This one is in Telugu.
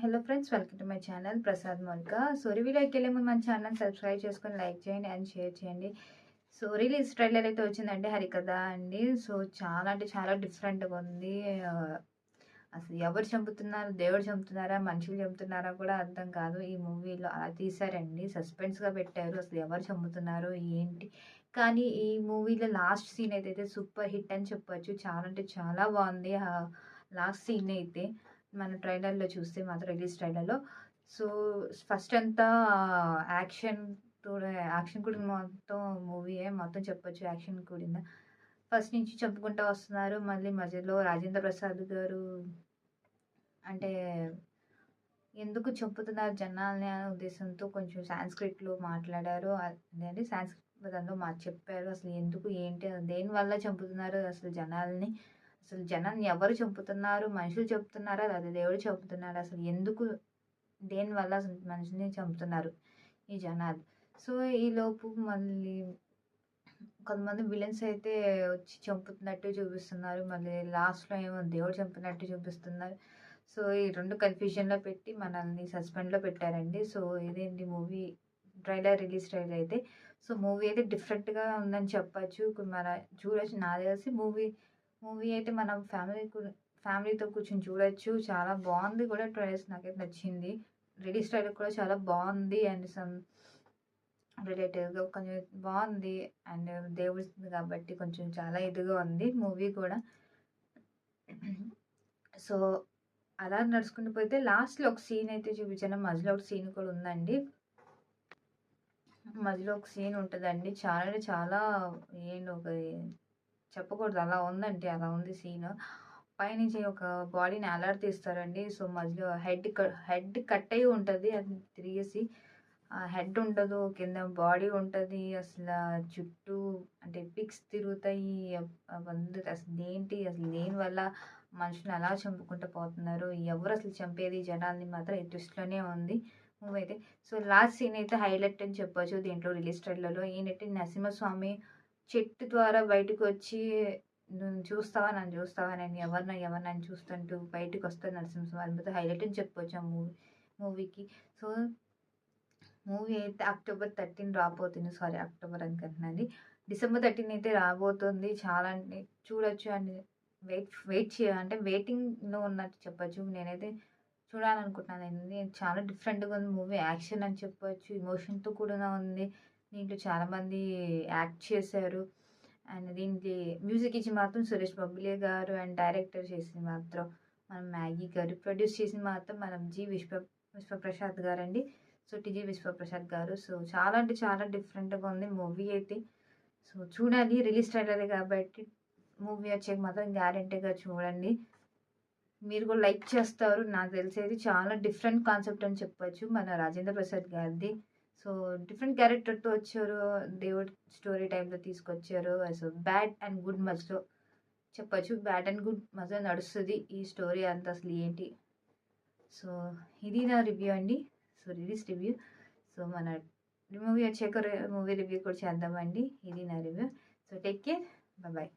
Hello friends, welcome to my channel Prasad Monika. So రివ్యూలోకి వెళ్ళే ముందు మన ఛానల్ సబ్స్క్రైబ్ చేసుకొని లైక్ చేయండి అండ్ షేర్ చేయండి. సో రిలీజ్ ట్రైలర్ అయితే వచ్చిందండి, హరికథ అండి. సో చాలా అంటే చాలా డిఫరెంట్గా ఉంది. అసలు ఎవరు చంపుతున్నారు, దేవుడు చంపుతున్నారా, మనుషులు చంపుతున్నారా కూడా అర్థం కాదు. ఈ మూవీలో అలా తీశారండి, సస్పెన్స్గా పెట్టారు. అసలు ఎవరు చంపుతున్నారు ఏంటి, కానీ ఈ మూవీలో లాస్ట్ సీన్ అయితే సూపర్ హిట్ అని చెప్పొచ్చు. చాలా అంటే చాలా బాగుంది. లాస్ట్ సీన్ అయితే మన ట్రైలర్‌లో చూస్తే మాత్రం, రిలీజ్ ట్రైలర్‌లో. సో, ఫస్ట్ అంతా యాక్షన్ కూడా మొత్తం మూవీయే మొత్తం చెప్పొచ్చు, యాక్షన్ కూడింద. ఫస్ట్ నుంచి చెప్పుకుంటా వస్తున్నారు. మళ్ళీ మధ్యలో రాజేంద్ర ప్రసాద్ గారు అంటే ఎందుకు చంపుతున్నారు జనాల్ని అనే ఉద్దేశంతో కొంచెం సాంస్క్రిట్‌లో మాట్లాడారు. అదేంటి సాంస్క్రిట్ పదంలో చెప్పారు. అసలు ఎందుకు, ఏంటి, దేనివల్ల చంపుతున్నారు అసలు జనాల్ని? అసలు జనాన్ని ఎవరు చంపుతున్నారు? మనుషులు చంపుతున్నారా? లేదా దేవుడు చంపుతున్నాడా? అసలు ఎందుకు, దేనివల్ల అసలు మనిషిని చంపుతున్నారు ఈ జనాలు? సో, ఈలోపు మళ్ళీ కొంతమంది విలన్స్ అయితే వచ్చి చంపుతున్నట్టు చూపిస్తున్నారు. మళ్ళీ లాస్ట్‌లో ఏమో దేవుడు చంపినట్టు చూపిస్తున్నారు. సో, ఈ 2 కన్‌ఫ్యూజన్‌లో పెట్టి మనల్ని సస్పెన్స్‌లో పెట్టారండి. సో, ఇదేంటి మూవీ రిలీజ్ ట్రైలర్ అయితే. సో, మూవీ అయితే డిఫరెంట్‌గా ఉందని చెప్పొచ్చు. మన చూడొచ్చు. నాకు తెలిసి మూవీ అయితే మనం ఫ్యామిలీతో కూర్చొని చూడొచ్చు. చాలా బాగుంది కూడా. ట్రైలర్స్ నాకైతే నచ్చింది. రిలీజ్ ట్రైలర్ కూడా చాలా బాగుంది. అండ్ రిలేటివ్‌గా కొంచెం బాగుంది. అండ్ దేవుడిది కాబట్టి కొంచెం చాలా ఇదిగా ఉంది మూవీ కూడా. సో, అలా నడుచుకుంటూ పోతే లాస్ట్‌లో ఒక సీన్ అయితే చూపించాను. మధ్యలో ఒక సీన్ కూడా ఉందండి. మధ్యలో ఒక సీన్ ఉంటదండి. చాలా అంటే చాలా ఒక చెప్పకూడదు, అలా ఉందండి. అలా ఉంది సీన్. పైనుంచి ఒక బాడీని తీస్తారండి. సో, మధ్యలో హెడ్ కట్ అయ్యి ఉంటది. అది తిరిగేసి హెడ్ ఉండదు. కింద బాడీ ఉంటది. చుట్టూ అంటే పిక్స్ తిరుగుతాయి. అసలేంటి, అసలు దేనివల్ల మనుషులు అలా చంపుకుంటూ పోతున్నారు? ఎవరు అసలు చంపేది జనాల్ని మాత్రం ఈ ట్విస్ట్‌లోనే ఉంది మూవీ అయితే. సో, లాస్ట్ సీన్ అయితే హైలైట్ అని చెప్పొచ్చు దీంట్లో, రిలీజ్ ట్రైలర్‌లో. ఏంటంటే నరసింహస్వామి చెట్టు ద్వారా బయటకొచ్చి నన్ను చూస్తావా, నేను ఎవరినని చూస్తుంటూ బయటకొస్తాడు నరసింహస్వామి. అద్భుత హైలైట్ అని చెప్పొచ్చు ఆ మూవీకి. సో, మూవీ అయితే అక్టోబర్ 13 రాబోతుంది. సారీ, అక్టోబర్ అనుకుంటున్నానండి. డిసెంబర్ 13 అయితే రాబోతుంది. చాలా అంటే చూడొచ్చు. అండ్ అంటే వెయిటింగ్‌లో ఉన్నట్టు చెప్పొచ్చు. నేనైతే చూడాలనుకుంటున్నానండి. చాలా డిఫరెంట్‌గా ఉంది మూవీ. యాక్షన్ అని చెప్పొచ్చు. ఎమోషన్‌తో కూడిన ఉంది. దీంట్లో చాలామంది యాక్ట్ చేశారు. అండ్ దీనికి మ్యూజిక్ ఇచ్చి మాత్రం సురేష్ బొబ్బిలి గారు. అండ్ డైరెక్టర్ చేసింది మాత్రం మనం మ్యాగీ గారు. ప్రొడ్యూస్ చేసింది మాత్రం మనం విశ్వప్రసాద్ గారండి. సో, టీజీ విశ్వప్రసాద్ గారు. సో, చాలా అంటే చాలా డిఫరెంట్‌గా ఉంది మూవీ అయితే. సో, చూడాలి. రిలీజ్ ట్రైలరే కాబట్టి మూవీ వచ్చాక మాత్రం గ్యారంటీగా చూడండి. మీరు కూడా లైక్ చేస్తారు నాకు తెలిసేది. చాలా డిఫరెంట్ కాన్సెప్ట్ అని చెప్పొచ్చు మన రాజేంద్ర ప్రసాద్ గారిది. సో, డిఫరెంట్ క్యారెక్టర్‌తో వచ్చారు. దేవుడి స్టోరీ టైప్‌లో తీసుకొచ్చారు. సో, బ్యాడ్ అండ్ గుడ్ మధ్యలో చెప్పొచ్చు. బ్యాడ్ అండ్ గుడ్ మధ్యలో నడుస్తది ఈ స్టోరీ అంతా. అసలు ఏంటి? సో, ఇది నా రివ్యూ అండి. So, release review. సో, మన మూవీ వచ్చాక మూవీ రివ్యూ కూడా చేద్దామండి. ఇది నా review. So, take care. Bye.